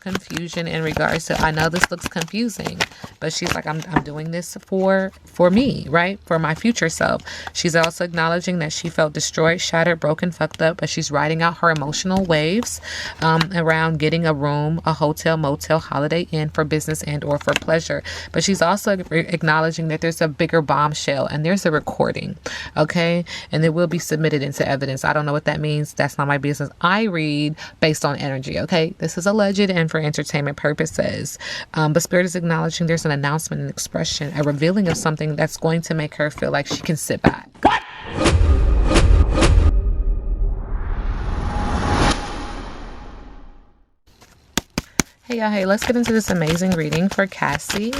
confusion in regards to, I know this looks confusing, but she's like, I'm doing this for me, right? For my future self. She's also acknowledging that she felt destroyed, shattered, broken, fucked up, but she's riding out her emotional waves around getting a room, a hotel, motel, Holiday Inn for business and or for pleasure. But she's also acknowledging that there's a bigger bombshell and there's a recording, okay? And it will be submitted into evidence. I don't know what that means. That's not my business. I read based on energy, okay? This is alleged and for entertainment purposes. But Spirit is acknowledging there's an announcement, an expression, a revealing of something that's going to make her feel like she can sit back. What? Hey y'all, hey, let's get into this amazing reading for Cassie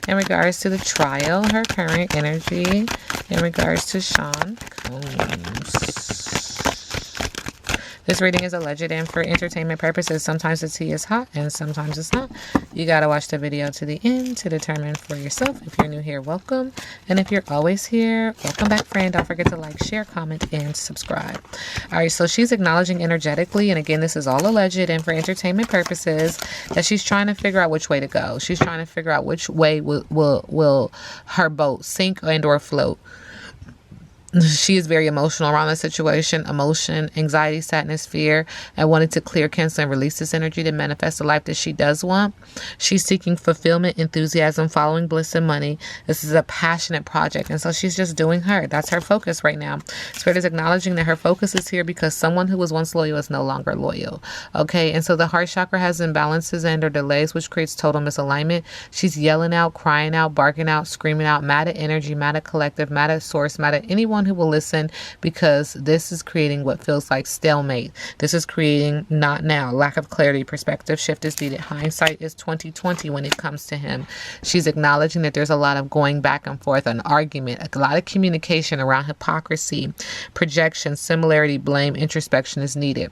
in regards to the trial, her current energy in regards to Sean Combs. This reading is alleged and for entertainment purposes. Sometimes the tea is hot and sometimes it's not. You got to watch the video to the end to determine for yourself. If you're new here, welcome. And if you're always here, welcome back, friend. Don't forget to like, share, comment, and subscribe. All right, so she's acknowledging energetically, and again, this is all alleged and for entertainment purposes, that she's trying to figure out which way to go. She's trying to figure out which way will her boat sink and or float. She is very emotional around the situation. Emotion, anxiety, sadness, fear, and wanting to clear, cancel, and release this energy to manifest the life that she does want. She's seeking fulfillment, enthusiasm, following bliss and money. This is a passionate project, and so she's just doing her. That's her focus right now. Spirit is acknowledging that her focus is here because someone who was once loyal is no longer loyal. Okay, and so the heart chakra has imbalances and or delays, which creates total misalignment. She's yelling out, crying out, barking out, screaming out, mad at energy, mad at collective, mad at source, mad at anyone who will listen, because this is creating what feels like stalemate. This is creating not now, lack of clarity, perspective shift is needed. Hindsight is 2020 when it comes to him. She's acknowledging that there's a lot of going back and forth, an argument, a lot of communication around hypocrisy, projection, similarity, blame, introspection is needed.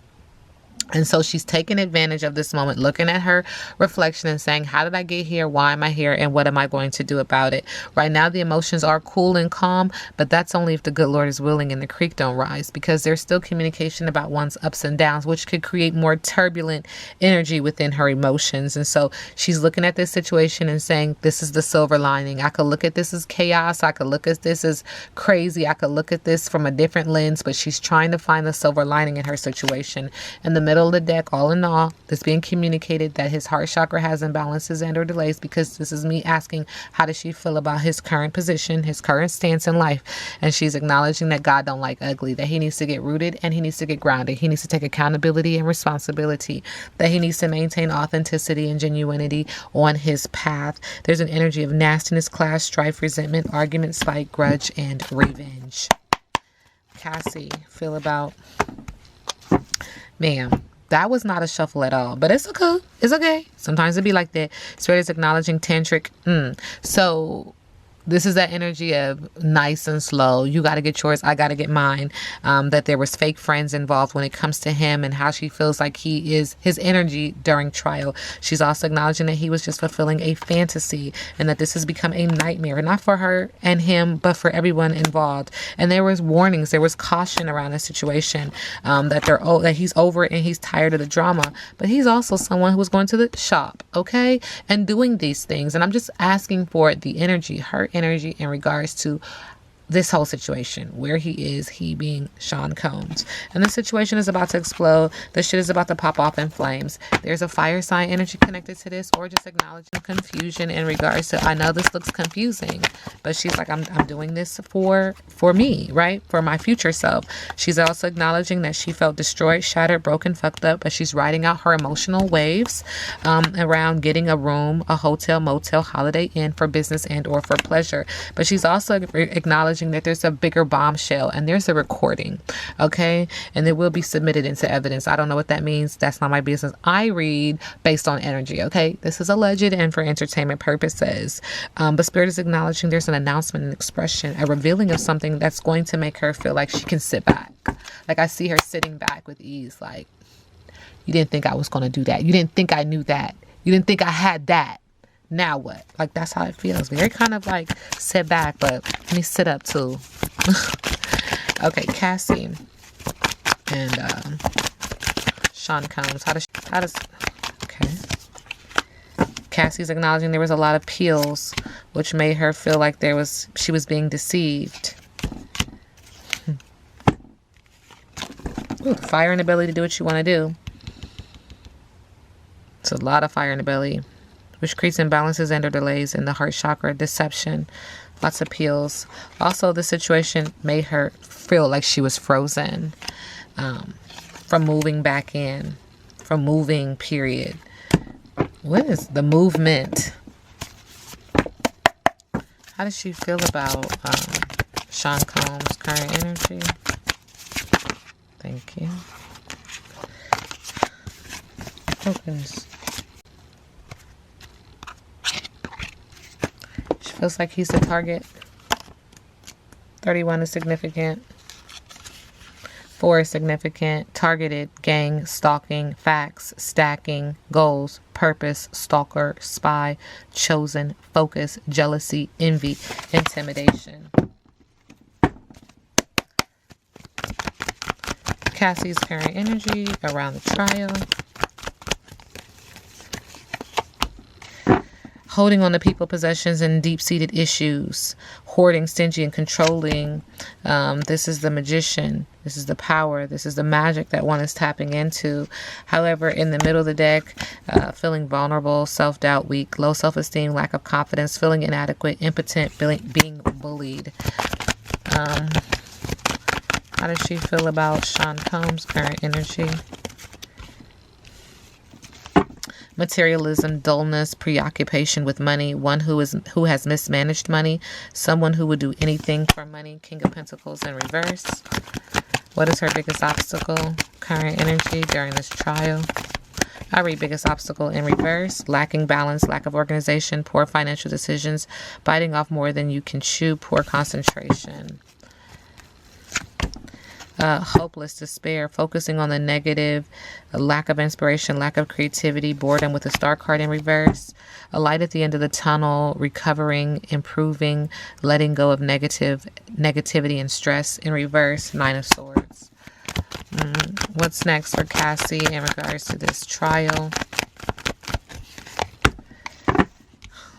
And so she's taking advantage of this moment, looking at her reflection and saying, how did I get here? Why am I here? And what am I going to do about it? Right now, the emotions are cool and calm, but that's only if the good Lord is willing and the creek don't rise, because there's still communication about one's ups and downs, which could create more turbulent energy within her emotions. And so she's looking at this situation and saying, this is the silver lining. I could look at this as chaos. I could look at this as crazy. I could look at this from a different lens, but she's trying to find the silver lining in her situation. In the middle of the deck, all in all, it's being communicated that his heart chakra has imbalances and or delays, because this is me asking, how does she feel about his current position, his current stance in life? And she's acknowledging that God don't like ugly, that he needs to get rooted and he needs to get grounded. He needs to take accountability and responsibility, that he needs to maintain authenticity and genuinity on his path. There's an energy of nastiness, clash, strife, resentment, argument, spite, grudge, and revenge. Cassie, feel about... Ma'am, that was not a shuffle at all, but it's okay. It's okay. Sometimes it be like that. Spirit is acknowledging tantric. So this is that energy of nice and slow. You got to get yours. I got to get mine. That there was fake friends involved when it comes to him and how she feels like he is his energy during trial. She's also acknowledging that he was just fulfilling a fantasy and that this has become a nightmare, not for her and him, but for everyone involved. And there was warnings. There was caution around the situation, that he's over it and he's tired of the drama. But he's also someone who was going to the shop, okay, and doing these things. And I'm just asking for the energy, her energy in regards to this whole situation, where he is, he being Sean Combs. And the situation is about to explode. The shit is about to pop off in flames. There's a fire sign energy connected to this, or just acknowledging confusion in regards to, I know this looks confusing, but she's like, I'm doing this for me, right? For my future self. She's also acknowledging that she felt destroyed, shattered, broken, fucked up, but she's riding out her emotional waves around getting a room, a hotel, motel, Holiday Inn for business and or for pleasure. But she's also acknowledging that there's a bigger bombshell and there's a recording, okay? And it will be submitted into evidence. I don't know what that means. That's not my business. I read based on energy, okay? This is alleged and for entertainment purposes. But Spirit is acknowledging there's an announcement, an expression, a revealing of something that's going to make her feel like she can sit back. Like I see her sitting back with ease, like, you didn't think I was going to do that. You didn't think I knew that. You didn't think I had that. Now what? Like, that's how it feels. Very kind of like sit back, but let me sit up too. Okay, Cassie and Sean Combs. Okay. Cassie's acknowledging there was a lot of peels, which made her feel like she was being deceived. Ooh, fire in the belly to do what you want to do. It's a lot of fire in the belly, which creates imbalances and or delays in the heart chakra, deception, lots of peels. Also, the situation made her feel like she was frozen from moving back in, from moving, period. What is the movement? How does she feel about Sean Combs' current energy? Thank you. Tokens. She feels like he's the target. 31 is significant. 4 is significant. Targeted, gang, stalking, facts, stacking, goals, purpose, stalker, spy, chosen, focus, jealousy, envy, intimidation. Cassie's current energy around the trial. Holding on to people, possessions, and deep-seated issues. Hoarding, stingy, and controlling. This is the magician. This is the power. This is the magic that one is tapping into. However, in the middle of the deck, feeling vulnerable, self-doubt, weak, low self-esteem, lack of confidence, feeling inadequate, impotent, being bullied. How does she feel about Sean Combs' current energy? Materialism, dullness, preoccupation with money, one who has mismanaged money, someone who would do anything for money. King of Pentacles in reverse. What is her biggest obstacle? Current energy during this trial. I read biggest obstacle in reverse. Lacking balance, lack of organization, poor financial decisions, biting off more than you can chew, poor concentration. Hopeless, despair, focusing on the negative, a lack of inspiration, lack of creativity, boredom with the star card in reverse, a light at the end of the tunnel, recovering, improving, letting go of negativity and stress in reverse, 9 of Swords. What's next for Cassie in regards to this trial?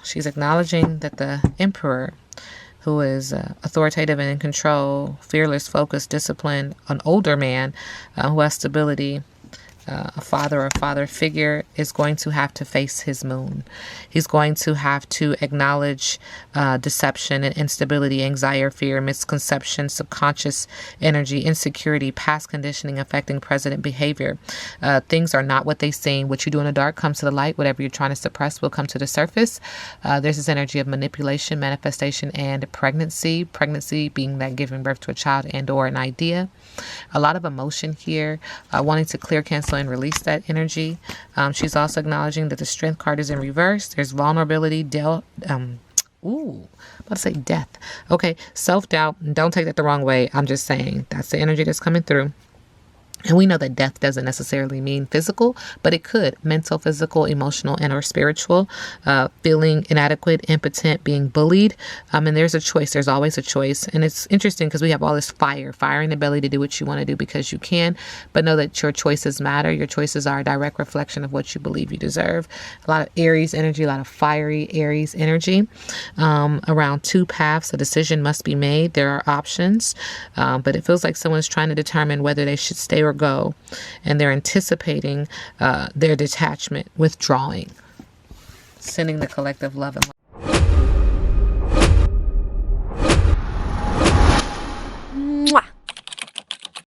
She's acknowledging that the Emperor, who is authoritative and in control, fearless, focused, disciplined, an older man who has stability, a father or father figure, is going to have to face his moon. He's going to have to acknowledge deception and instability, anxiety, fear, misconception, subconscious energy, insecurity, past conditioning affecting present behavior. Things are not what they seem. What you do in the dark comes to the light. Whatever you're trying to suppress will come to the surface. There's this energy of manipulation, manifestation, and pregnancy. Pregnancy being that giving birth to a child and or an idea. A lot of emotion here, wanting to clear, cancel, and release that energy. She's also acknowledging that the Strength card is in reverse. There's vulnerability, about to say death. Okay, self-doubt. Don't take that the wrong way. I'm just saying that's the energy that's coming through. And we know that death doesn't necessarily mean physical, but it could. Mental, physical, emotional, and or spiritual. Feeling inadequate, impotent, being bullied. And there's a choice. There's always a choice. And it's interesting because we have all this fire in the belly to do what you want to do because you can. But know that your choices matter. Your choices are a direct reflection of what you believe you deserve. A lot of Aries energy, a lot of fiery Aries energy. Around 2 paths, a decision must be made. There are options. But it feels like someone's trying to determine whether they should stay or go, and they're anticipating their detachment, withdrawing, sending the collective love and light.